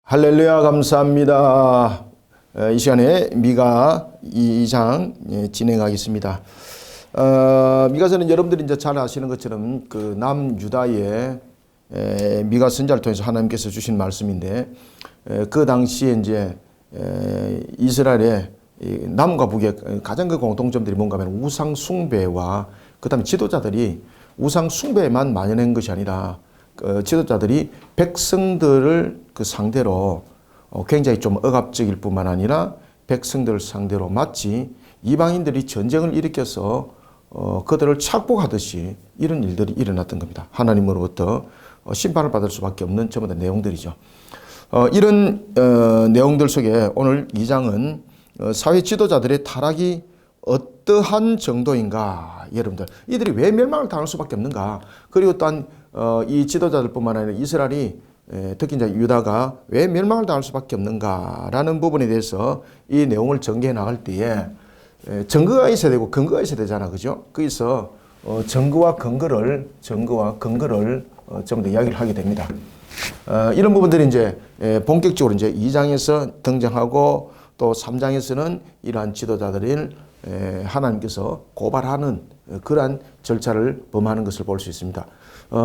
할렐루야, 감사합니다. 이 시간에 미가 2장 진행하겠습니다. 미가서는 여러분들이 이제 잘 아시는 것처럼 그 남유다의 미가 선자를 통해서 하나님께서 주신 말씀인데, 그 당시에 이제 이스라엘의 남과 북의 가장 그 공통점들이 뭔가 하면 우상 숭배와 그다음에 지도자들이 우상 숭배에만 만연한 것이 아니라 지도자들이 백성들을 그 상대로 굉장히 좀 억압적일 뿐만 아니라 백성들을 상대로 마치 이방인들이 전쟁을 일으켜서 그들을 착복하듯이 이런 일들이 일어났던 겁니다. 하나님으로부터 심판을 받을 수밖에 없는 전부 다 내용들이죠. 이런 내용들 속에 오늘 2장은 사회 지도자들의 타락이 어떠한 정도인가, 여러분들 이들이 왜 멸망을 당할 수밖에 없는가, 그리고 또한 이 지도자들뿐만 아니라 이스라엘이 특히 이제 유다가 왜 멸망을 당할 수밖에 없는가라는 부분에 대해서 이 내용을 전개해 나갈 때에 증거가 있어야 되고 근거가 있어야 되잖아, 그죠? 거기서 증거와 근거를 전부 다 이야기를 하게 됩니다. 이런 부분들이 이제 본격적으로 이제 2장에서 등장하고 또 3장에서는 이러한 지도자들을 하나님께서 고발하는 그러한 절차를 범하는 것을 볼 수 있습니다.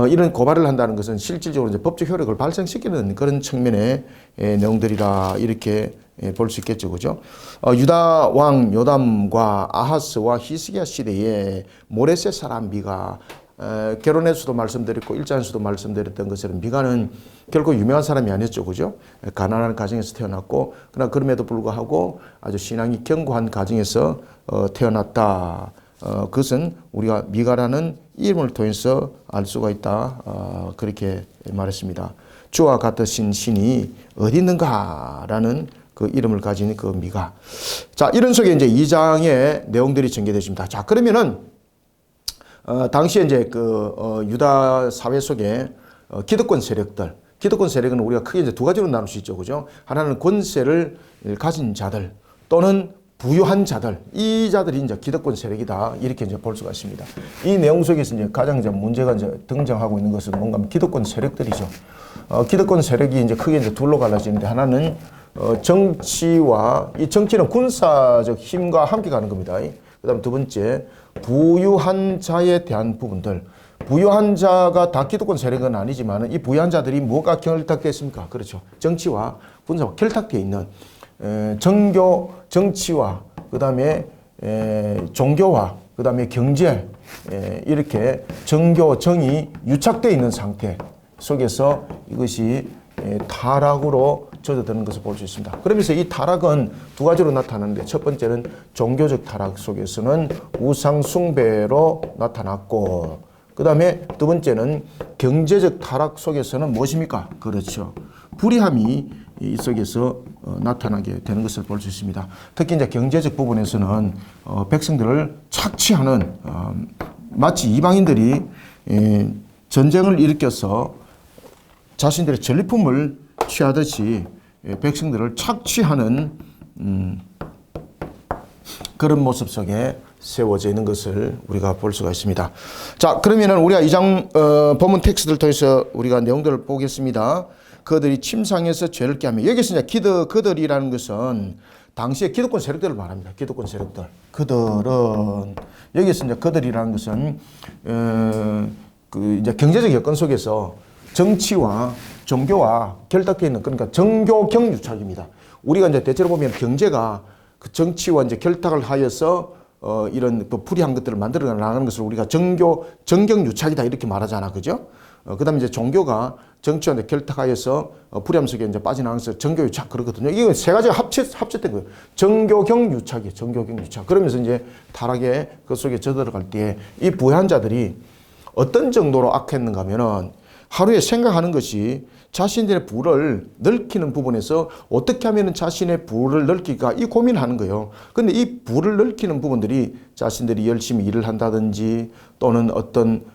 이런 고발을 한다는 것은 실질적으로 이제 법적 효력을 발생시키는 그런 측면의 내용들이라 이렇게 볼 수 있겠죠, 그죠? 유다 왕 요담과 아하스와 히스기야 시대에 모레셋 사람 미가, 결혼에서도 말씀드렸고 1장에서도 말씀드렸던 것처럼 미가는 결코 유명한 사람이 아니었죠, 그죠? 가난한 가정에서 태어났고, 그러나 그럼에도 불구하고 아주 신앙이 견고한 가정에서 태어났다. 그것은 우리가 미가라는 이름을 통해서 알 수가 있다. 그렇게 말했습니다. 주와 같으신 신이 어디 있는가라는 그 이름을 가진 그 미가. 자, 이런 속에 이제 2장의 내용들이 전개되십니다. 자, 그러면은 당시에 이제 유다 사회 속에 기득권 세력은 우리가 크게 이제 두 가지로 나눌 수 있죠, 그죠? 하나는 권세를 가진 자들 또는 부유한 자들, 이 자들이 이제 기득권 세력이다, 이렇게 이제 볼 수가 있습니다. 이 내용 속에서 이제 가장 이제 문제가 이제 등장하고 있는 것은 뭔가 하면 기득권 세력들이죠. 기득권 세력이 이제 크게 이제 둘로 갈라지는데, 하나는 정치와, 이 정치는 군사적 힘과 함께 가는 겁니다. 그다음 두 번째, 부유한 자에 대한 부분들. 부유한 자가 다 기득권 세력은 아니지만 이 부유한 자들이 뭐가 결탁되어 있습니까? 그렇죠. 정치와 군사와 결탁되어 있는 정치와 그다음에 종교와 그다음에 경제, 이렇게 정교 정이 유착되어 있는 상태 속에서 이것이 타락으로 젖어드는 것을 볼 수 있습니다. 그러면서 이 타락은 두 가지로 나타나는데, 첫 번째는 종교적 타락 속에서는 우상 숭배로 나타났고, 그 다음에 두 번째는 경제적 타락 속에서는 무엇입니까? 그렇죠. 불의함이 이 속에서 나타나게 되는 것을 볼 수 있습니다. 특히 이제 경제적 부분에서는 백성들을 착취하는, 마치 이방인들이 전쟁을 일으켜서 자신들의 전리품을 취하듯이 백성들을 착취하는 그런 모습 속에 세워져 있는 것을 우리가 볼 수가 있습니다. 자, 그러면은 우리가 2장 본문 텍스트를 통해서 우리가 내용들을 보겠습니다. 그들이 침상에서 죄를 깨하며, 여기서 이제 그들이라는 것은 당시의 기득권 세력들을 말합니다. 기득권 세력들. 그들은, 여기서 이제 그들이라는 것은 이제 경제적 여건 속에서 정치와 종교와 결탁되어 있는, 그러니까 정교경 유착입니다. 우리가 이제 대체로 보면 경제가 그 정치와 이제 결탁을 하여서 이런 또 불의한 것들을 만들어 나가는 것을 우리가 정경 유착이다, 이렇게 말하잖아, 그죠? 그다음에 이제 종교가 정치와 이제 결탁하여서 불의함 속에 이제 빠져나가서 정교 유착, 그러거든요. 이거 세 가지가 합쳤던 거예요. 정교경 유착이에요. 정교경 유착. 그러면서 이제 타락의 그 속에 젖어들어갈 때 이 부유한 자들이 어떤 정도로 악했는가 하면은, 하루에 생각하는 것이 자신들의 부를 넓히는 부분에서 어떻게 하면 자신의 부를 넓힐까, 이 고민하는 거예요. 근데 이 부를 넓히는 부분들이 자신들이 열심히 일을 한다든지 또는 어떤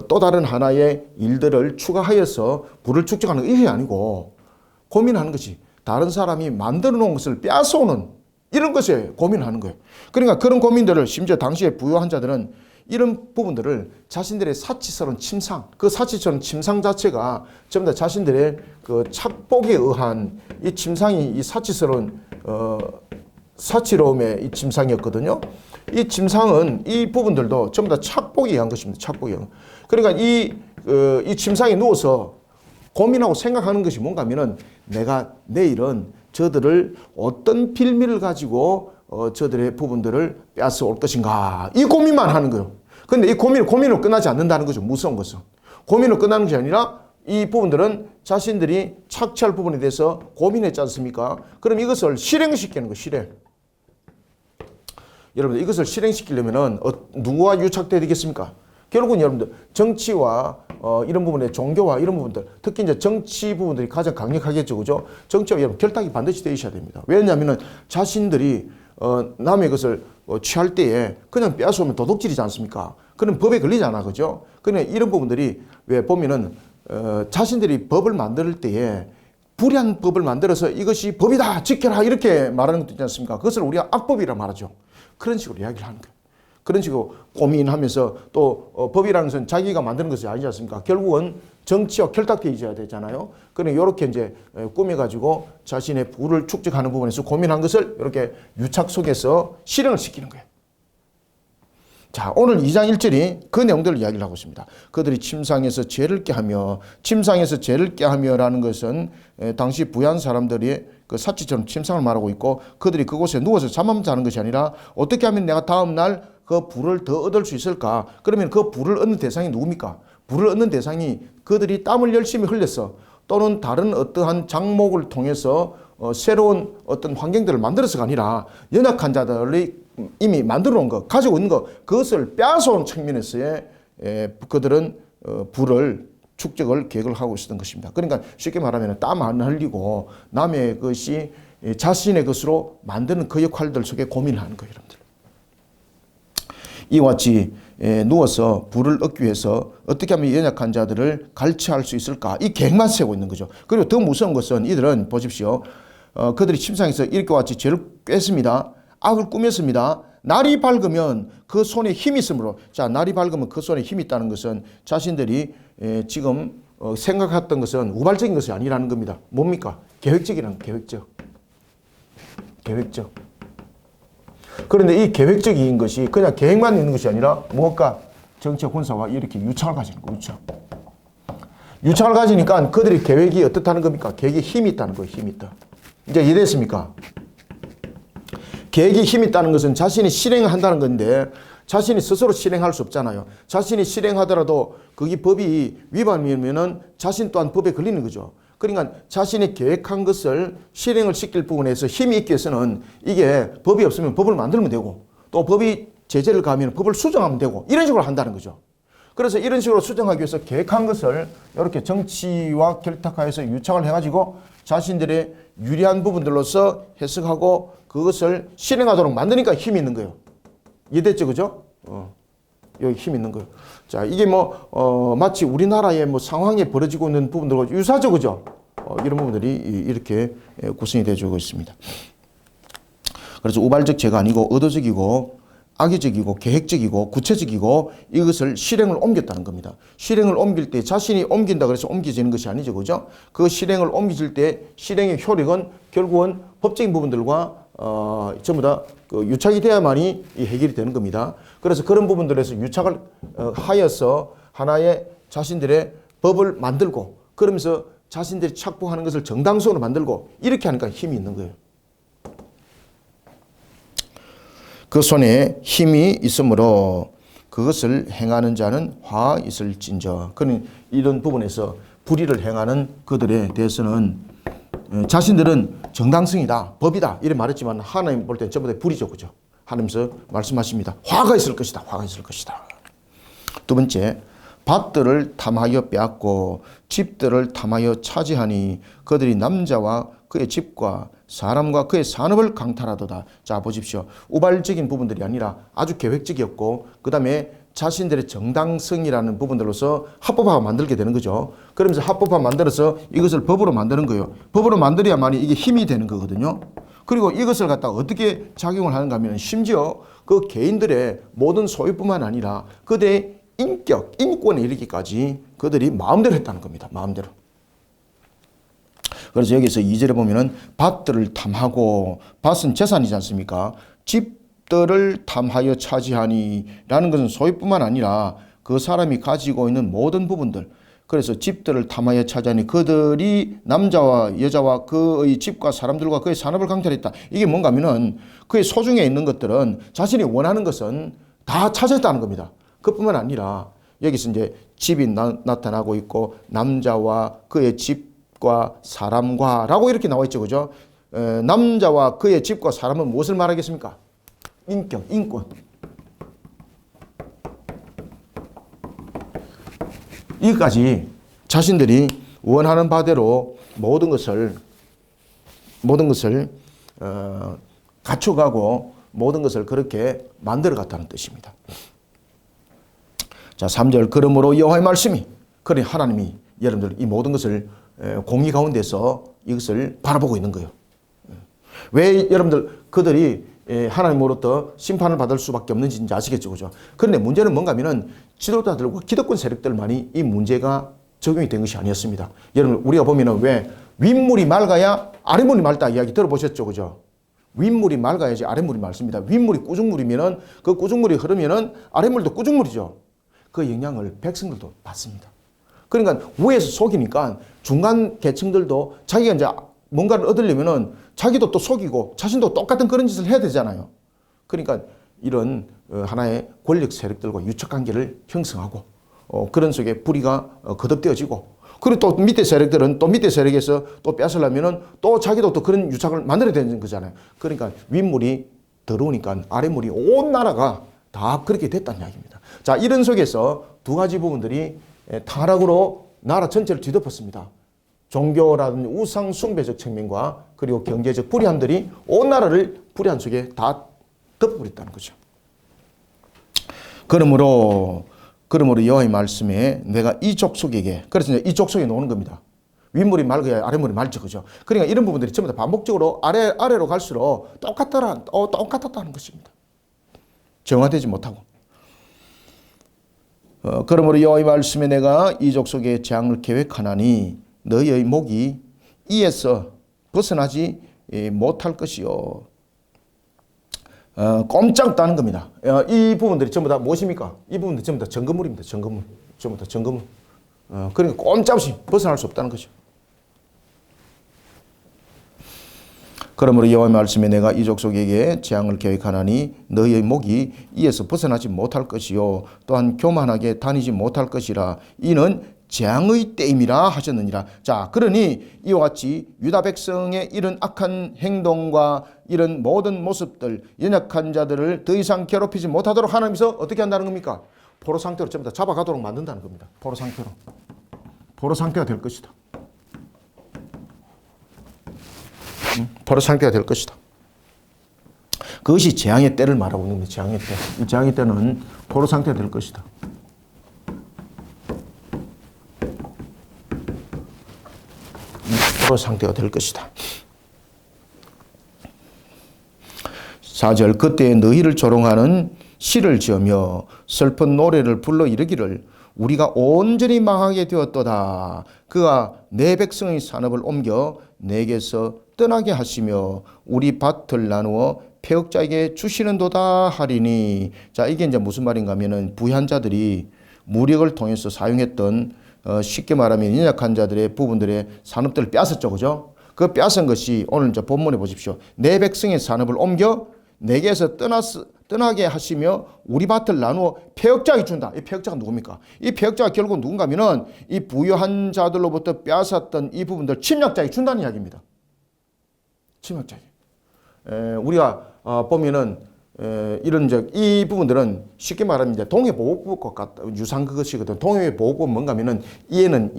또 다른 하나의 일들을 추가하여서 부를 축적하는, 이게 아니고 고민하는 것이 다른 사람이 만들어 놓은 것을 빼앗아오는 이런 것에 고민하는 거예요. 그러니까 그런 고민들을, 심지어 당시에 부유한 자들은 이런 부분들을 자신들의 사치스러운 침상, 그 사치스러운 침상 자체가 전부 다 자신들의 그 착복에 의한 이 침상이 이 사치스러운 사치로움의 이 침상이었거든요. 이 침상은 이 부분들도 전부 다 착복에 의한 것입니다. 착복에 의한. 그러니까 이 침상에 누워서 고민하고 생각하는 것이 뭔가 하면은 내가 내일은 저들을 어떤 빌미를 가지고 저들의 부분들을 빼앗아 올 것인가, 이 고민만 하는 거예요. 근데 이 고민으로 끝나지 않는다는 거죠. 무서운 것은. 고민으로 끝나는 것이 아니라 이 부분들은 자신들이 착취할 부분에 대해서 고민했지 않습니까? 그럼 이것을 실행시키는 거예요. 실행. 여러분들 이것을 실행시키려면은 누구와 유착돼야 되겠습니까? 결국은 여러분들 정치와 이런 부분에 종교와 이런 부분들, 특히 이제 정치 부분들이 가장 강력하겠죠. 그죠? 정치와 여러분 결탁이 반드시 되어 있어야 됩니다. 왜냐하면은 자신들이 남의 것을 취할 때에 그냥 빼앗으면 도둑질이지 않습니까? 그럼 법에 걸리잖아. 그죠? 그러니까 이런 부분들이 왜 보면은 자신들이 법을 만들 때에 불의한 법을 만들어서 이것이 법이다, 지켜라, 이렇게 말하는 것도 있지 않습니까? 그것을 우리가 악법이라 말하죠. 그런 식으로 이야기를 하는 거예요. 그런 식으로 고민하면서 또 법이라는 것은 자기가 만드는 것이 아니지 않습니까? 결국은 정치와 결탁되어 있어야 되잖아요. 그러니까 이렇게 이제 꾸며가지고 자신의 부를 축적하는 부분에서 고민한 것을 이렇게 유착 속에서 실행을 시키는 거예요. 자, 오늘 2장 1절이 그 내용들을 이야기를 하고 있습니다. 그들이 침상에서 죄를 깨하며, 침상에서 죄를 깨하며라는 것은 당시 부유한 사람들이 그 사치처럼 침상을 말하고 있고, 그들이 그곳에 누워서 잠만 자는 것이 아니라 어떻게 하면 내가 다음 날 그 부를 더 얻을 수 있을까? 그러면 그 부를 얻는 대상이 누굽니까? 부를 얻는 대상이 그들이 땀을 열심히 흘렸어, 또는 다른 어떠한 장목을 통해서 새로운 어떤 환경들을 만들어서가 아니라 연약한 자들이 이미 만들어 놓은 것, 가지고 있는 것, 그것을 빼앗아온 측면에서의 그들은 부를 축적을 계획을 하고 있었던 것입니다. 그러니까 쉽게 말하면 땀 안 흘리고 남의 것이 자신의 것으로 만드는 그 역할들 속에 고민을 하는 거예요. 여러분들. 이와 같이 누워서 부를 얻기 위해서 어떻게 하면 연약한 자들을 갈취할 수 있을까, 이 계획만 세우고 있는 거죠. 그리고 더 무서운 것은 이들은 보십시오. 그들이 침상에서 이렇게 같이 죄를 꿰습니다. 악을 꾸몄습니다. 날이 밝으면 그 손에 힘이 있으므로, 자, 날이 밝으면 그 손에 힘이 있다는 것은 자신들이 지금 생각했던 것은 우발적인 것이 아니라는 겁니다. 뭡니까? 계획적이라는 계획적. 그런데 이 계획적인 것이 그냥 계획만 있는 것이 아니라 무엇과 정치와 군사와 이렇게 유착을 가지는 거예요. 유착을 가지니까 그들의 계획이 어떻다는 겁니까? 계획에 힘이 있다는 거예요. 힘이 있다. 이제 이해됐습니까? 계획에 힘이 있다는 것은 자신이 실행한다는 건데 자신이 스스로 실행할 수 없잖아요. 자신이 실행하더라도 그게 법이 위반이면은 자신 또한 법에 걸리는 거죠. 그러니까 자신이 계획한 것을 실행을 시킬 부분에서 힘이 있기 위해서는 이게 법이 없으면 법을 만들면 되고, 또 법이 제재를 가하면 법을 수정하면 되고, 이런 식으로 한다는 거죠. 그래서 이런 식으로 수정하기 위해서 계획한 것을 이렇게 정치와 결탁하여서 유착을 해가지고 자신들의 유리한 부분들로서 해석하고 그것을 실행하도록 만드니까 힘이 있는 거예요. 이해됐죠? 그죠? 여기 힘이 있는 거예요. 자, 이게 마치 우리나라의 상황에 벌어지고 있는 부분들과 유사하죠? 그죠? 이런 부분들이 이렇게 구성이 되어주고 있습니다. 그래서 우발적 죄가 아니고 의도적이고 악의적이고 계획적이고 구체적이고 이것을 실행을 옮겼다는 겁니다. 실행을 옮길 때 자신이 옮긴다 그래서 옮겨지는 것이 아니죠. 그죠? 그 실행을 옮길 때 실행의 효력은 결국은 법적인 부분들과 전부 다 유착이 돼야만이 이 해결이 되는 겁니다. 그래서 그런 부분들에서 유착을 하여서 하나의 자신들의 법을 만들고, 그러면서 자신들이 착복하는 것을 정당성으로 만들고, 이렇게 하니까 힘이 있는 거예요. 그 손에 힘이 있으므로 그것을 행하는 자는 화 있을진저. 그런 이런 부분에서 불의를 행하는 그들에 대해서는 자신들은 정당성이다, 법이다 이렇게 말했지만 하나님 볼 때 전부 다 불이죠. 그죠? 하나님께서 말씀하십니다. 화가 있을 것이다. 화가 있을 것이다. 두 번째, 밭들을 탐하여 빼앗고 집들을 탐하여 차지하니 그들이 남자와 그의 집과 사람과 그의 산업을 강탈하도다. 자, 보십시오. 우발적인 부분들이 아니라 아주 계획적이었고, 그 다음에 자신들의 정당성이라는 부분들로서 합법화가 만들게 되는 거죠. 그러면서 합법화 만들어서 이것을 법으로 만드는 거예요. 법으로 만들어야만이 이게 힘이 되는 거거든요. 그리고 이것을 갖다가 어떻게 작용을 하는가 하면 심지어 그 개인들의 모든 소유뿐만 아니라 그들의 인격, 인권에 이르기까지 그들이 마음대로 했다는 겁니다. 마음대로. 그래서 여기서 2절에 보면은 밭들을 탐하고, 밭은 재산이지 않습니까? 집들을 탐하여 차지하니 라는 것은 소유뿐만 아니라 그 사람이 가지고 있는 모든 부분들, 그래서 집들을 탐하여 차지하니 그들이 남자와 여자와 그의 집과 사람들과 그의 산업을 강탈했다. 이게 뭔가 하면은 그의 소중해 있는 것들은 자신이 원하는 것은 다 차지했다는 겁니다. 그뿐만 아니라 여기서 이제 집이 나타나고 있고 남자와 그의 집과 사람과 라고 이렇게 나와 있죠. 그죠? 남자와 그의 집과 사람은 무엇을 말하겠습니까? 인격, 인권. 이까지 자신들이 원하는 바대로 모든 것을 갖춰가고 모든 것을 그렇게 만들어 갔다는 뜻입니다. 자, 3절. 그러므로 여호와의 말씀이, 그래 하나님이 여러분들 이 모든 것을 공의 가운데서 이것을 바라보고 있는 거예요. 왜 여러분들 그들이 하나님으로부터 심판을 받을 수밖에 없는지 아시겠죠, 그죠? 그런데 문제는 뭔가 하면은 지도자들과 기득권 세력들만이 이 문제가 적용이 된 것이 아니었습니다. 여러분, 우리가 보면은 왜 윗물이 맑아야 아랫물이 맑다 이야기 들어보셨죠, 그죠? 윗물이 맑아야지 아랫물이 맑습니다. 윗물이 꾸중물이면은 그 꾸중물이 흐르면은 아랫물도 꾸중물이죠. 그 영향을 백성들도 받습니다. 그러니까 위에서 속이니까 중간 계층들도 자기가 이제 뭔가를 얻으려면은 자기도 또 속이고 자신도 똑같은 그런 짓을 해야 되잖아요. 그러니까 이런 하나의 권력 세력들과 유착 관계를 형성하고 그런 속에 불의가 거듭되어지고, 그리고 또 밑에 세력들은 또 밑에 세력에서 또 뺏으려면은 또 자기도 또 그런 유착을 만들어야 되는 거잖아요. 그러니까 윗물이 더러우니까 아랫물이 온 나라가 다 그렇게 됐다는 이야기입니다. 자, 이런 속에서 두 가지 부분들이 타락으로 나라 전체를 뒤덮었습니다. 종교라든지 우상 숭배적 측면과 그리고 경제적 불의함들이 온 나라를 불의한 속에 다 덮어버렸다는 거죠. 그러므로 여호와의 말씀에 내가 이 족속에게, 그래서 이제 이 족속에 놓는 겁니다. 윗물이 맑아야 아랫물이 맑죠, 그죠? 그러니까 이런 부분들이 전부 다 반복적으로 아래로 갈수록 똑같았다는 것입니다. 정화되지 못하고. 그러므로 여호와의 말씀에 내가 이 족속의 재앙을 계획하나니 너희의 목이 이에서 벗어나지 못할 것이요. 꼼짝도 않은 겁니다. 이 부분들이 전부 다 무엇입니까? 이 부분들이 전부 다 점검물입니다. 점검물. 전부 다 점검물. 그러니까 꼼짝없이 벗어날 수 없다는 거죠. 그러므로 여호와의 말씀에 내가 이 족속에게 재앙을 계획하나니 너희의 목이 이에서 벗어나지 못할 것이요 또한 교만하게 다니지 못할 것이라. 이는 재앙의 때임이라 하셨느니라. 자, 그러니 이와 같이 유다 백성의 이런 악한 행동과 이런 모든 모습들, 연약한 자들을 더 이상 괴롭히지 못하도록 하나님께서 어떻게 한다는 겁니까? 포로 상태로 전부 다 잡아가도록 만든다는 겁니다. 포로 상태로. 포로 상태가 될 것이다. 포로 상태가 될 것이다. 그것이 재앙의 때를 말하고 있는 겁니다. 재앙의 때. 이 재앙의 때는 포로 상태가 될 것이다. 포로 상태가 될 것이다. 4절. 그때 너희를 조롱하는 시를 지으며 슬픈 노래를 불러 이르기를 우리가 온전히 망하게 되었도다. 그가 내 백성의 산업을 옮겨 내게서 떠나게 하시며 우리 밭을 나누어 폐역자에게 주시는도다 하리니. 자, 이게 이제 무슨 말인가 하면은 부유한 자들이 무력을 통해서 사용했던 쉽게 말하면 연약한 자들의 부분들의 산업들을 뺏었죠, 그죠? 그 뺏은 것이 오늘 이제 본문에 보십시오. 내 백성의 산업을 옮겨 내게서 떠나게 하시며 우리 밭을 나누어 폐역자에게 준다. 이 폐역자가 누굽니까? 이 폐역자가 결국 누군가 하면은 이 부유한 자들로부터 뺏었던 이 부분들 침략자에게 준다는 이야기입니다. 침략자에게. 우리가 보면은 이런 이 부분들은 쉽게 말하면 이제 동해보호법과 같다. 유사한 그것이거든. 동해보호법 뭔가 하면은 이에는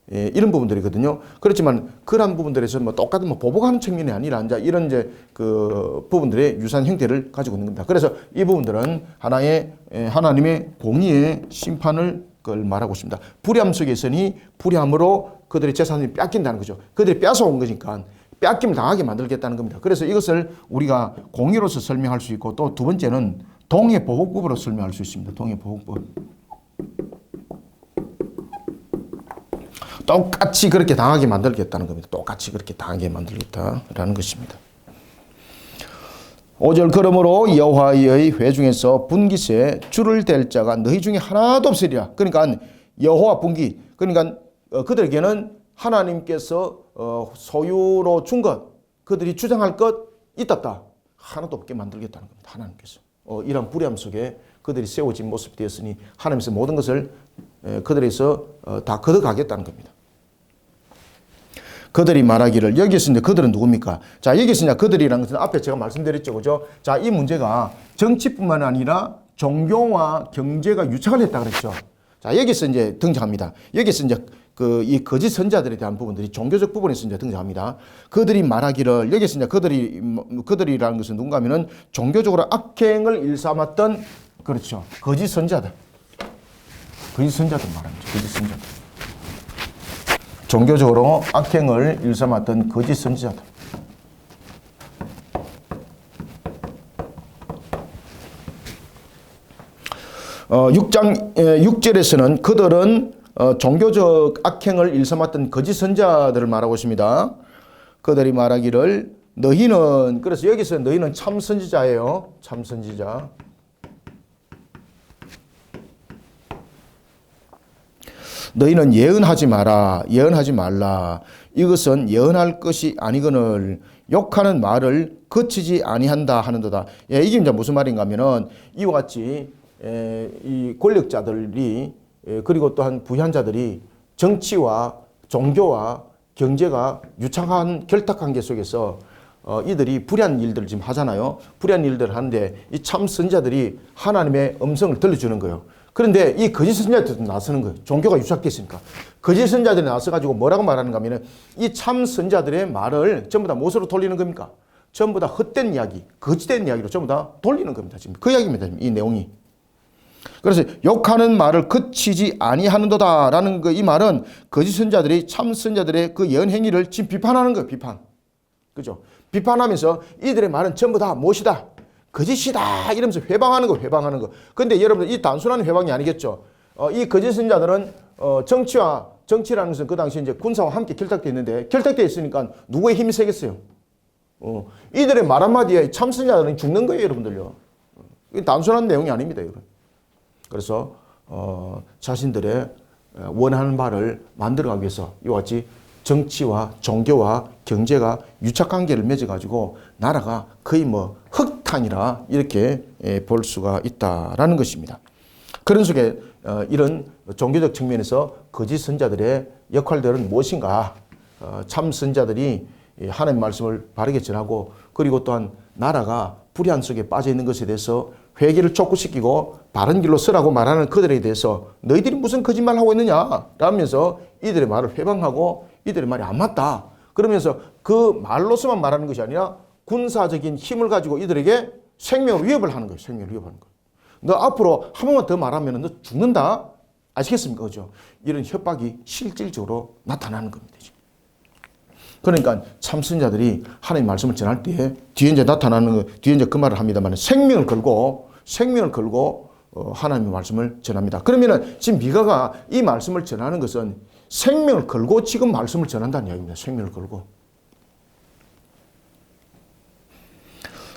이런 부분들이거든요. 그렇지만 그러한 부분들에서 뭐 똑같은 보복하는 측면이 아니라 이제 이런 그 부분들의 유사한 형태를 가지고 있는 겁니다. 그래서 이 부분들은 하나의 하나님의 공의의 심판을 그걸 말하고 있습니다. 불의함 속에 있으니 불의함으로 그들의 재산이 뺏긴다는 거죠. 그들이 뺏어온 거니까 빼앗김을 당하게 만들겠다는 겁니다. 그래서 이것을 우리가 공의로서 설명할 수 있고 또 두 번째는 동해보복법으로 설명할 수 있습니다. 동해보복법. 똑같이 그렇게 당하게 만들겠다는 겁니다. 똑같이 그렇게 당하게 만들겠다라는 것입니다. 5절 그러므로 여호와의 회중에서 분깃에 줄을 댈 자가 너희 중에 하나도 없으리라. 그러니까 여호와 분깃. 그러니까 그들에게는 하나님께서 소유로 준 것, 그들이 주장할 것 있었다. 하나도 없게 만들겠다는 겁니다. 하나님께서. 이런 불의함 속에 그들이 세워진 모습이 되었으니 하나님께서 모든 것을 그들에서 다 걷어가겠다는 겁니다. 그들이 말하기를, 여기서 이제 그들은 누굽니까? 자, 여기서 이제 그들이라는 것은 앞에 제가 말씀드렸죠. 그죠? 자, 이 문제가 정치뿐만 아니라 종교와 경제가 유착을 했다 그랬죠. 자, 여기서 이제 등장합니다. 여기서 이제 이 거짓 선자들에 대한 부분들이 종교적 부분에서 이제 등장합니다. 그들이 말하기를, 여기서 이제 그들이라는 것은 누군가 하면은 종교적으로 악행을 일삼았던, 그렇죠. 거짓 선자들. 거짓 선자들 말합니다. 거짓 선자들. 종교적으로 악행을 일삼았던 거짓 선지자들. 어, 6절에서는 그들은 종교적 악행을 일삼았던 거짓 선지자들을 말하고 있습니다. 그들이 말하기를 너희는, 그래서 여기서 너희는 참 선지자예요. 참 선지자. 너희는 예언하지 마라. 예언하지 말라. 이것은 예언할 것이 아니거늘 욕하는 말을 거치지 아니한다 하는도다. 예, 이게 이제 무슨 말인가 하면은 이와 같이 이 권력자들이 그리고 또한 부현자들이 정치와 종교와 경제가 유착한 결탁관계 속에서 이들이 불의한 일들을 지금 하잖아요. 불의한 일들을 하는데 이 참 선자들이 하나님의 음성을 들려주는 거예요. 그런데 이 거짓 선자들도 나서는 거예요. 종교가 유착되어 있으니까. 거짓 선자들이 나서가지고 뭐라고 말하는가 하면 이 참 선자들의 말을 전부 다 무엇으로 돌리는 겁니까? 전부 다 헛된 이야기, 거짓된 이야기로 전부 다 돌리는 겁니다. 지금 그 이야기입니다. 이 내용이. 그래서 욕하는 말을 그치지 아니하는도다라는 이 말은 거짓 선자들이 참 선자들의 그 예언 행위를 지금 비판하는 거예요. 비판. 그죠? 비판하면서 이들의 말은 전부 다 무엇이다? 거짓이다 이러면서 회방하는 거, 회방하는 거. 근데 여러분들 이 단순한 회방이 아니겠죠. 이 거짓 선자들은 정치라는 것은 그 당시 이제 군사와 함께 결탁되어 있는데 결탁되어 있으니까 누구의 힘이 세겠어요? 이들의 말 한마디에 참 선자들은 죽는 거예요, 여러분들요. 단순한 내용이 아닙니다, 여러분. 그래서 자신들의 원하는 바를 만들어가기 위해서 이와 같이 정치와 종교와 경제가 유착관계를 맺어가지고 나라가 거의 뭐 흙탕이라 이렇게 볼 수가 있다라는 것입니다. 그런 속에 이런 종교적 측면에서 거짓 선자들의 역할들은 무엇인가? 참 선자들이 하나님의 말씀을 바르게 전하고 그리고 또한 나라가 불의한 속에 빠져 있는 것에 대해서 회개를 촉구시키고 바른 길로 서라고 말하는 그들에 대해서 너희들이 무슨 거짓말을 하고 있느냐? 라면서 이들의 말을 회방하고 이들의 말이 안 맞다. 그러면서 그 말로서만 말하는 것이 아니라 군사적인 힘을 가지고 이들에게 생명을 위협을 하는 거예요. 생명을 위협하는 거예요. 너 앞으로 한 번만 더 말하면 너 죽는다. 아시겠습니까? 그죠? 이런 협박이 실질적으로 나타나는 겁니다. 그러니까 참선자들이 하나님의 말씀을 전할 때 뒤에 이제 나타나는 거, 뒤에 이제 그 말을 합니다만 생명을 걸고 하나님의 말씀을 전합니다. 그러면은 지금 미가가 이 말씀을 전하는 것은 생명을 걸고 지금 말씀을 전한다는 이야기입니다. 생명을 걸고.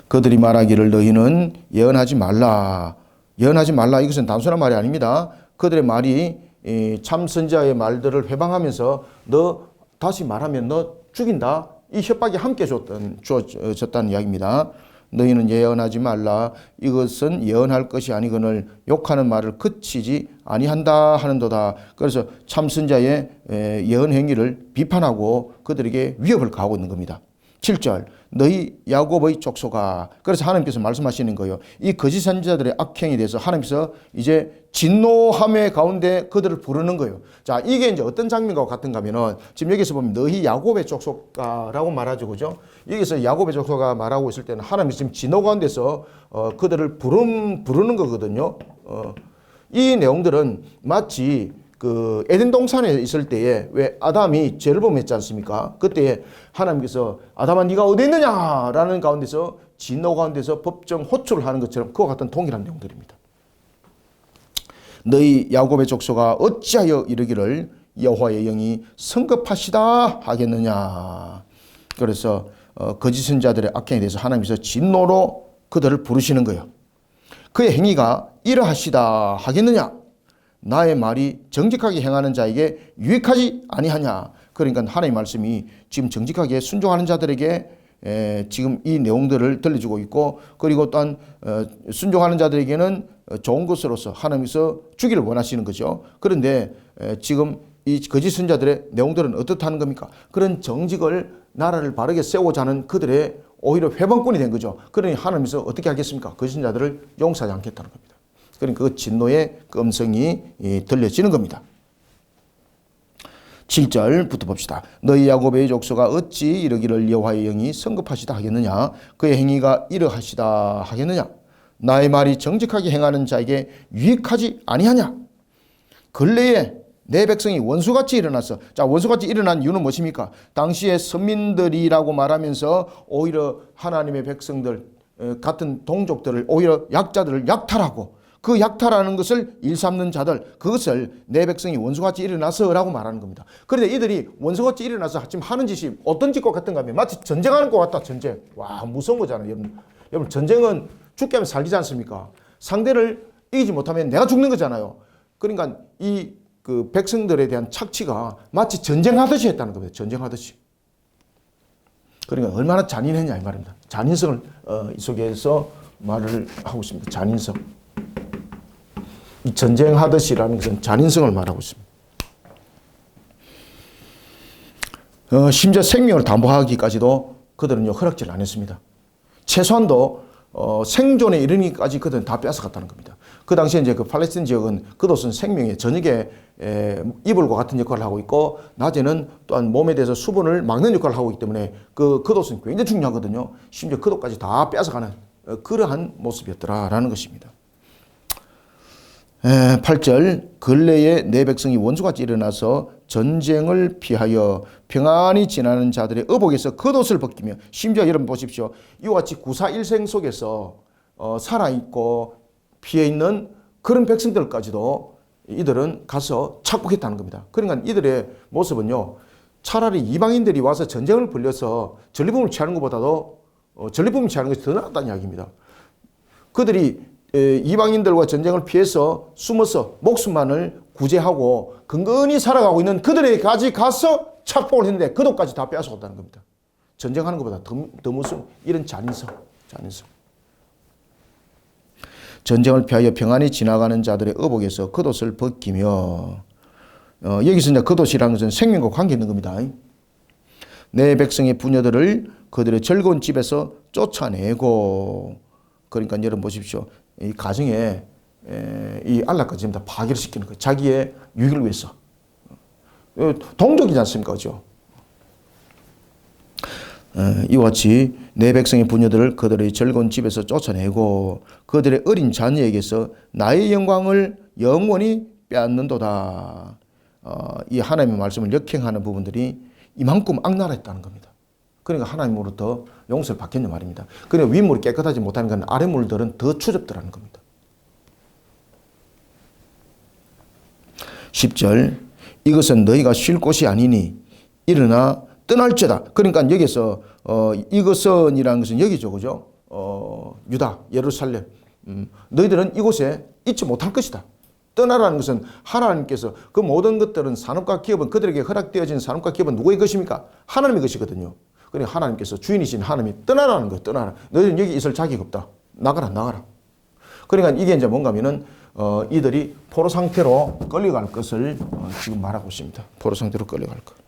그들이 말하기를 너희는 예언하지 말라. 예언하지 말라. 이것은 단순한 말이 아닙니다. 그들의 말이 참 선지자의 말들을 회방하면서 너 다시 말하면 너 죽인다. 이 협박이 함께 주어졌다는 이야기입니다. 너희는 예언하지 말라. 이것은 예언할 것이 아니거늘 욕하는 말을 그치지 아니한다 하는도다. 그래서 참 선지자의 예언 행위를 비판하고 그들에게 위협을 가하고 있는 겁니다. 7절 너희 야곱의 족속아. 그래서 하나님께서 말씀하시는 거예요. 이 거짓 선지자들의 악행에 대해서 하나님께서 이제 진노함의 가운데 그들을 부르는 거예요. 자, 이게 이제 어떤 장면과 같은가 하면은 지금 여기서 보면 너희 야곱의 족속아라고 말하죠. 그죠? 여기서 야곱의 족속아 말하고 있을 때는 하나님이 지금 진노 가운데서 그들을 부르는 거거든요. 이 내용들은 마치 그 에덴 동산에 있을 때에 왜 아담이 죄를 범했지 않습니까? 그때 하나님께서 아담아 네가 어디 있느냐라는 가운데서 진노 가운데서 법정 호출을 하는 것처럼 그와 같은 동일한 내용들입니다. 너희 야곱의 족속아 어찌하여 이르기를 여호와의 영이 성급하시다 하겠느냐. 그래서 거짓 선자들의 악행에 대해서 하나님께서 진노로 그들을 부르시는 거예요. 그의 행위가 이러하시다 하겠느냐. 나의 말이 정직하게 행하는 자에게 유익하지 아니하냐. 그러니까 하나님의 말씀이 지금 정직하게 순종하는 자들에게 지금 이 내용들을 들려주고 있고, 그리고 또한 순종하는 자들에게는 좋은 것으로서 하나님께서 주기를 원하시는 거죠. 그런데 지금 이 거짓 선자들의 내용들은 어떻다는 겁니까? 그런 정직을 나라를 바르게 세우고자 하는 그들의 오히려 회방꾼이 된 거죠. 그러니 하나님께서 어떻게 하겠습니까? 거짓 선자들을 용서하지 않겠다는 겁니다. 그러니까 그 진노의 그 음성이 들려지는 겁니다. 7절부터 봅시다. 너희 야곱의 족속아 어찌 이르기를 여호와의 영이 성급하시다 하겠느냐. 그의 행위가 이러하시다 하겠느냐. 나의 말이 정직하게 행하는 자에게 유익하지 아니하냐. 근래에 내 백성이 원수같이 일어났어. 자, 원수같이 일어난 이유는 무엇입니까? 당시에 선민들이라고 말하면서 오히려 하나님의 백성들 같은 동족들을 오히려 약자들을 약탈하고, 그 약탈하는 것을 일삼는 자들, 그것을 내 백성이 원수같이 일어나서라고 말하는 겁니다. 그런데 이들이 원수같이 일어나서 지금 하는 짓이 어떤 짓과 같은가 하면 마치 전쟁하는 것 같다. 전쟁. 와, 무서운 거잖아요. 여러분 전쟁은 죽게 하면 살리지 않습니까? 상대를 이기지 못하면 내가 죽는 거잖아요. 그러니까 이 그 백성들에 대한 착취가 마치 전쟁하듯이 했다는 겁니다. 전쟁하듯이. 그러니까 얼마나 잔인했냐 이 말입니다. 잔인성을 이 속에서 말을 하고 있습니다. 잔인성. 이 전쟁하듯이라는 것은 잔인성을 말하고 있습니다. 심지어 생명을 담보하기까지도 그들은요 허락지를 안 했습니다. 최소한도 생존에 이르기까지 그들은 다 뺏어갔다는 겁니다. 그 당시에 이제 그 팔레스틴 지역은 그것은 생명의 저녁에 이불과 같은 역할을 하고 있고, 낮에는 또한 몸에 대해서 수분을 막는 역할을 하고 있기 때문에 그것은 굉장히 중요하거든요. 심지어 그것까지 다 뺏어가는 그러한 모습이었더라라는 것입니다. 8절 근래에 내 백성이 원수같이 일어나서 전쟁을 피하여 평안히 지나는 자들의 의복에서 겉옷을 벗기며, 심지어 여러분 보십시오. 이와 같이 구사일생 속에서 살아있고 피해있는 그런 백성들까지도 이들은 가서 착복했다는 겁니다. 그러니까 이들의 모습은요 차라리 이방인들이 와서 전쟁을 벌려서 전리품을 취하는 것보다도 전리품을 취하는 것이 더 낫다는 이야기입니다. 그들이 이방인들과 전쟁을 피해서 숨어서 목숨만을 구제하고 근근히 살아가고 있는 그들에게까지 가서 착복을 했는데 그것까지 다 빼앗아갔다는 겁니다. 전쟁하는 것보다 더 무서운 이런 잔인성. 전쟁을 피하여 평안히 지나가는 자들의 의복에서 겉옷을 벗기며, 여기서 이제 겉옷이라는 것은 생명과 관계 있는 겁니다. 내 백성의 부녀들을 그들의 즐거운 집에서 쫓아내고, 그러니까 여러분 보십시오. 이 가정에 이 안락까지 전부 다 파괴를 시키는 거예요. 자기의 유익을 위해서. 동족이지 않습니까? 그죠? 이와 같이 내 백성의 부녀들을 그들의 즐거운 집에서 쫓아내고 그들의 어린 자녀에게서 나의 영광을 영원히 빼앗는도다. 이 하나님의 말씀을 역행하는 부분들이 이만큼 악랄했다는 겁니다. 그러니까 하나님으로부터 용서를 받겠냐 말입니다. 그러니까 윗물이 깨끗하지 못하는 건 아랫물들은 더 추접더라는 겁니다. 10절 이것은 너희가 쉴 곳이 아니니 일어나 떠날죄다. 그러니까 여기서 이것은이라는 것은 여기죠, 그죠? 유다, 예루살렘. 너희들은 이곳에 있지 못할 것이다. 떠나라는 것은 하나님께서 그 모든 것들은 산업과 기업은 그들에게 허락되어진 산업과 기업은 누구의 것입니까? 하나님의 것이거든요. 그러니까 하나님께서 주인이신 하나님이 떠나라는 거예요. 떠나라. 너희는 여기 있을 자격이 없다. 나가라. 그러니까 이게 이제 뭔가 하면은 이들이 포로 상태로 끌려갈 것을 지금 말하고 있습니다. 포로 상태로 끌려갈 것.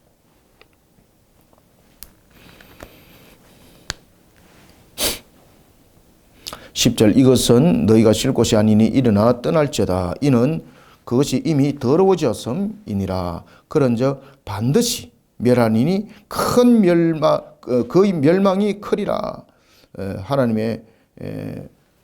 10절 이것은 너희가 쉴 곳이 아니니 일어나 떠날죄다. 이는 그것이 이미 더러워졌음이니라. 그런즉 반드시 멸하니니 큰 그의 멸망이 크리라. 하나님의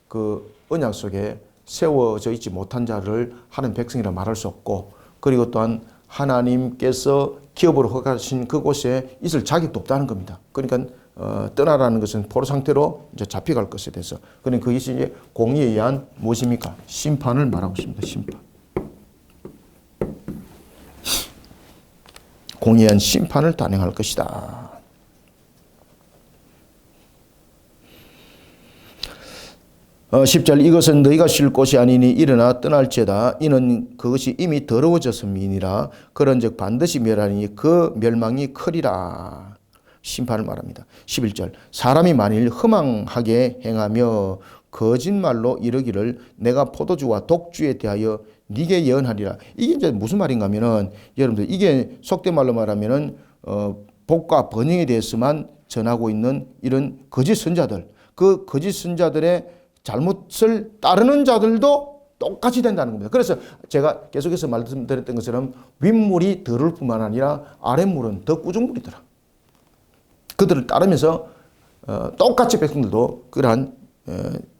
그 언약 속에 세워져 있지 못한 자를 하는 백성이라 말할 수 없고, 그리고 또한 하나님께서 기업으로 허가하신 그곳에 있을 자격도 없다는 겁니다. 그러니까 떠나라는 것은 포로 상태로 이제 잡혀갈 것에 대해서. 그러니까 그것이 이제 공의에 의한 무엇입니까? 심판을 말하고 있습니다. 심판. 공의에 의한 심판을 단행할 것이다. 10절 이것은 너희가 쉴 곳이 아니니 일어나 떠날지어다. 이는 그것이 이미 더러워졌음이니라. 그런즉 반드시 멸하니 그 멸망이 크리라. 심판을 말합니다. 11절 사람이 만일 허망하게 행하며 거짓말로 이르기를 내가 포도주와 독주에 대하여 네게 예언하리라. 이게 이제 무슨 말인가 하면은 여러분들 이게 속된 말로 말하면은 복과 번영에 대해서만 전하고 있는 이런 거짓 선자들, 그 거짓 선자들의 잘못을 따르는 자들도 똑같이 된다는 겁니다. 그래서 제가 계속해서 말씀드렸던 것처럼 윗물이 더러울 뿐만 아니라 아랫물은 더 꾸중물이더라. 그들을 따르면서 똑같이 백성들도 그러한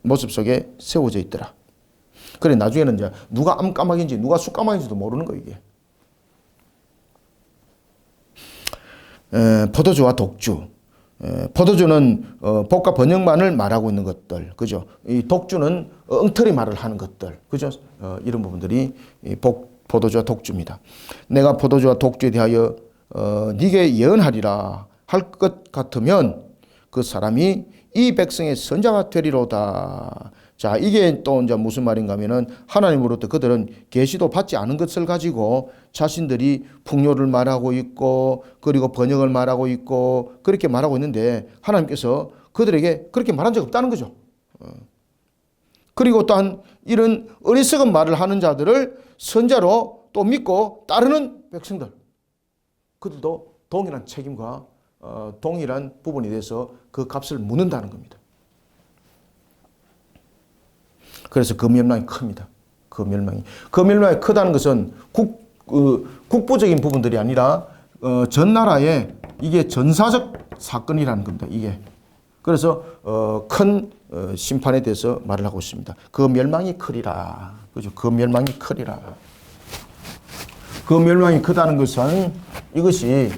모습 속에 세워져 있더라. 그래 나중에는 이제 누가 암까마귀인지 누가 숫까마귀인지도 모르는 거 이게. 포도주와 독주. 포도주는 복과 번영만을 말하고 있는 것들, 그죠? 이 독주는 엉터리 말을 하는 것들, 그죠? 이런 부분들이 포도주와 독주입니다. 내가 포도주와 독주에 대하여 네게 예언하리라 할 것 같으면 그 사람이 이 백성의 선자가 되리로다. 자, 이게 또 이제 무슨 말인가 하면은 하나님으로부터 그들은 계시도 받지 않은 것을 가지고 자신들이 풍요를 말하고 있고 그리고 번영을 말하고 있고 그렇게 말하고 있는데 하나님께서 그들에게 그렇게 말한 적 없다는 거죠. 그리고 또한 이런 어리석은 말을 하는 자들을 선자로 또 믿고 따르는 백성들, 그들도 동일한 책임과 동일한 부분에 대해서 그 값을 묻는다는 겁니다. 그래서 그 멸망이 큽니다. 그 멸망이 크다는 것은 국부적인 부분들이 아니라 전 나라의 이게 전사적 사건이라는 겁니다. 이게 그래서 큰 심판에 대해서 말을 하고 있습니다. 그 멸망이 크리라. 그죠? 그 멸망이 크리라. 그 멸망이 크다는 것은 이것이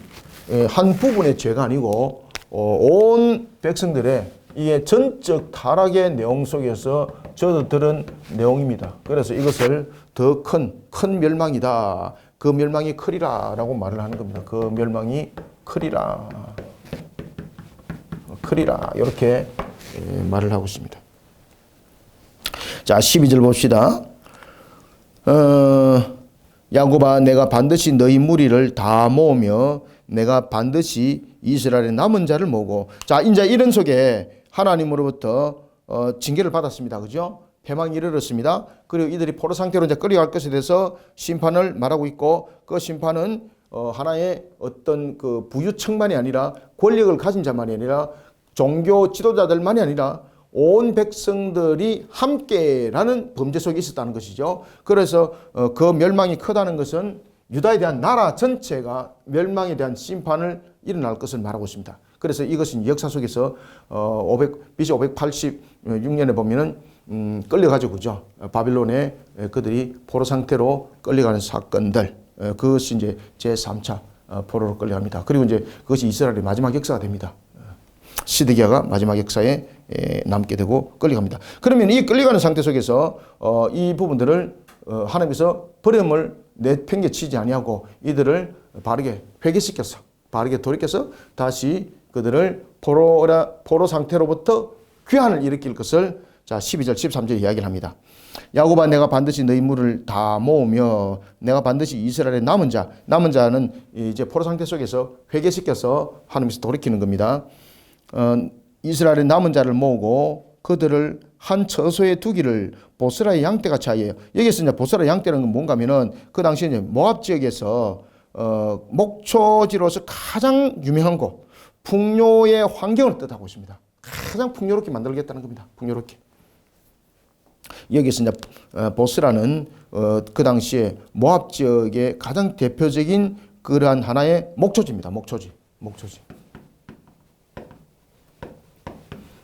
한 부분의 죄가 아니고 온 백성들의 이게 전적 타락의 내용 속에서 저들은 내용입니다. 그래서 이것을 더 큰 멸망이다. 그 멸망이 크리라 라고 말을 하는 겁니다. 그 멸망이 크리라. 이렇게 말을 하고 있습니다. 자, 12절 봅시다. 야곱아 내가 반드시 너희 무리를 다 모으며 내가 반드시 이스라엘의 남은 자를 모으고. 자, 이제 이런 속에 하나님으로부터 징계를 받았습니다. 그죠? 패망이 이르렀습니다. 그리고 이들이 포로 상태로 이제 끌려갈 것에 대해서 심판을 말하고 있고 그 심판은 하나의 어떤 그 부유층만이 아니라 권력을 가진 자만이 아니라 종교 지도자들만이 아니라 온 백성들이 함께라는 범죄 속에 있었다는 것이죠. 그래서 그 멸망이 크다는 것은 유다에 대한 나라 전체가 멸망에 대한 심판을 일어날 것을 말하고 있습니다. 그래서 이것은 역사 속에서 BC 586년에 보면은 끌려가지고 그죠? 바빌론에 그들이 포로 상태로 끌려가는 사건들, 그것이 이제 제3차 포로로 끌려갑니다. 그리고 이제 그것이 이스라엘의 마지막 역사가 됩니다. 시드기야가 마지막 역사에 남게 되고 끌려갑니다. 그러면 이 끌려가는 상태 속에서 이 부분들을 하나님께서 버림을 내팽개치지 아니하고 이들을 바르게 회개시켜서 바르게 돌이켜서 다시 그들을 포로 상태로부터 귀환을 일으킬 것을 자 12절 13절 이야기를 합니다. 야곱아 내가 반드시 너희 무리를 다 모으며 내가 반드시 이스라엘의 남은 자는 이제 포로 상태 속에서 회개시켜서 하나님께서 돌이키는 겁니다. 이스라엘의 남은 자를 모으고 그들을 한 처소에 두기를 보스라의 양떼같이 하여. 여기서 이제 보스라의 양떼라는 건 뭔가 하면은 그 당시에 이제 모압 지역에서 목초지로서 가장 유명한 곳, 풍요의 환경을 뜻하고 있습니다. 가장 풍요롭게 만들겠다는 겁니다. 풍요롭게. 여기서 이제 보스라는 그 당시에 모압 지역의 가장 대표적인 그러한 하나의 목초지입니다. 목초지.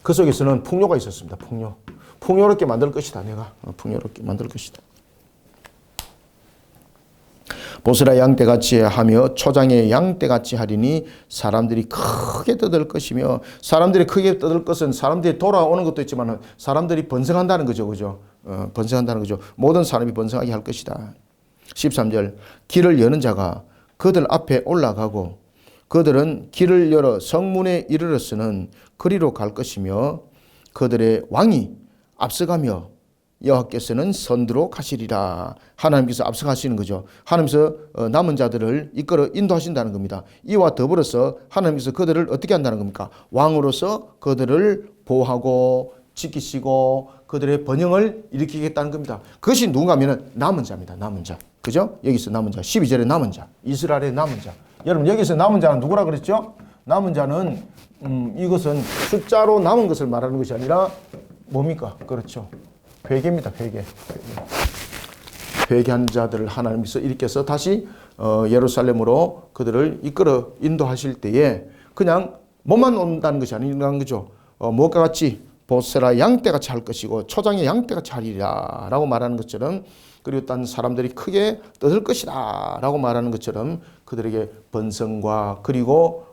그 속에서는 풍요가 있었습니다. 풍요롭게 만들 것이다. 내가 풍요롭게 만들 것이다. 보스라 양떼같이 하며 초장의 양떼같이 하리니 사람들이 크게 떠들 것이며, 사람들이 크게 떠들 것은 사람들이 돌아오는 것도 있지만 사람들이 번성한다는 거죠. 그죠? 번성한다는 거죠. 모든 사람이 번성하게 할 것이다. 13절 길을 여는 자가 그들 앞에 올라가고 그들은 길을 열어 성문에 이르렀으는 그리로 갈 것이며 그들의 왕이 앞서가며 여호와께서는 선두로 가시리라. 하나님께서 앞서가시는 거죠. 하나님께서 남은 자들을 이끌어 인도하신다는 겁니다. 이와 더불어서 하나님께서 그들을 어떻게 한다는 겁니까? 왕으로서 그들을 보호하고 지키시고 그들의 번영을 일으키겠다는 겁니다. 그것이 누군가 하면 남은 자입니다. 남은 자. 그죠? 여기서 남은 자. 12절에 남은 자. 이스라엘의 남은 자. 여러분 여기서 남은 자는 누구라 그랬죠? 남은 자는 이것은 숫자로 남은 것을 말하는 것이 아니라 뭡니까? 그렇죠. 회개입니다. 회개한 자들을 하나님께서 일으켜서 다시 예루살렘으로 그들을 이끌어 인도하실 때에 그냥 몸만 온다는 것이 아니라는 거죠. 무엇과 같이 보세라 양떼같이 할 것이고 초장의 양떼같이 하리라 라고 말하는 것처럼, 그리고 딴 사람들이 크게 떠들 것이다 라고 말하는 것처럼 그들에게 번성과 그리고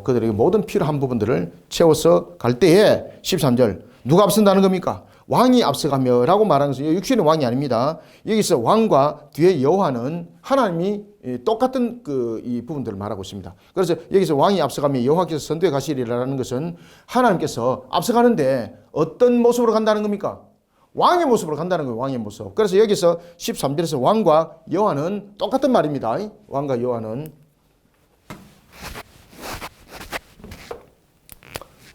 그들에게 모든 필요한 부분들을 채워서 갈 때에 13절 누가 앞선다는 겁니까? 왕이 앞서가며 라고 말하는 것은 육신의 왕이 아닙니다. 여기서 왕과 뒤에 여호와는 하나님이 똑같은 이 부분들을 말하고 있습니다. 그래서 여기서 왕이 앞서가며 여호와께서 선두에 가시리라는 것은 하나님께서 앞서가는데 어떤 모습으로 간다는 겁니까? 왕의 모습으로 간다는 거예요. 왕의 모습. 그래서 여기서 13절에서 왕과 여호와는 똑같은 말입니다. 왕과 여호와는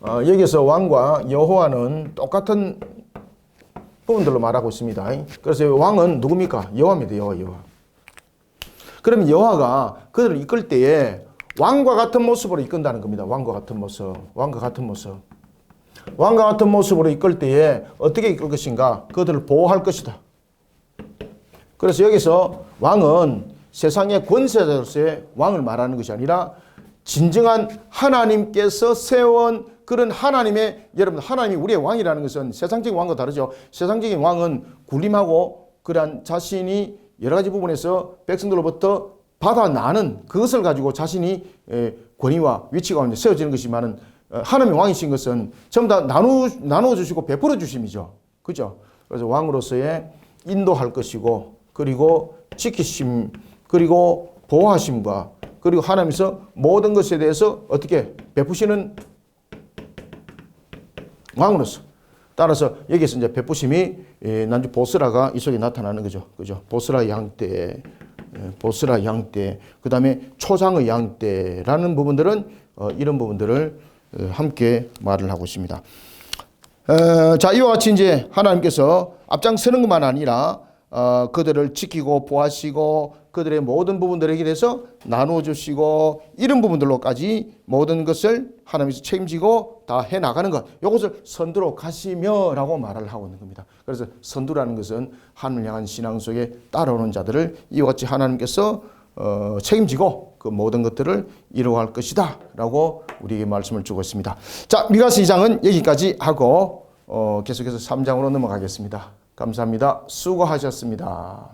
여기서 왕과 여호와는 똑같은 부분들로 말하고 있습니다. 그래서 왕은 누굽니까? 여호와입니다. 여호와. 그러면 여호와가 그들을 이끌 때에 왕과 같은 모습으로 이끈다는 겁니다. 왕과 같은 모습으로 이끌 때에 어떻게 이끌 것인가? 그들을 보호할 것이다. 그래서 여기서 왕은 세상의 권세자로서의 왕을 말하는 것이 아니라 진정한 하나님께서 세운 그런 하나님의, 여러분 하나님이 우리의 왕이라는 것은 세상적인 왕과 다르죠. 세상적인 왕은 군림하고 그러한 자신이 여러 가지 부분에서 백성들로부터 받아나는 그것을 가지고 자신이 권위와 위치가 가운데 세워지는 것이지만은 하나님의 왕이신 것은 전부 다 나누어 주시고 베풀어 주심이죠. 그죠? 그래서 왕으로서의 인도할 것이고 그리고 지키심 그리고 보호하심과 그리고 하나님께서 모든 것에 대해서 어떻게 베푸시는 왕으로서. 따라서 여기서 이제 베푸심이 난주 보스라가 이 속에 나타나는 거죠. 그죠? 보스라 양떼, 그 다음에 초장의 양떼라는 부분들은 이런 부분들을 함께 말을 하고 있습니다. 자, 이와 같이 이제 하나님께서 앞장서는 것만 아니라 그들을 지키고 보호하시고 그들의 모든 부분들에 대해서 나누어 주시고 이런 부분들로까지 모든 것을 하나님께서 책임지고 다 해나가는 것, 이것을 선두로 가시며 라고 말을 하고 있는 겁니다. 그래서 선두라는 것은 하나님을 향한 신앙 속에 따라오는 자들을 이와 같이 하나님께서 책임지고 그 모든 것들을 이루어갈 것이다 라고 우리에게 말씀을 주고 있습니다. 자, 미가서 2장은 여기까지 하고 계속해서 3장으로 넘어가겠습니다. 감사합니다. 수고하셨습니다.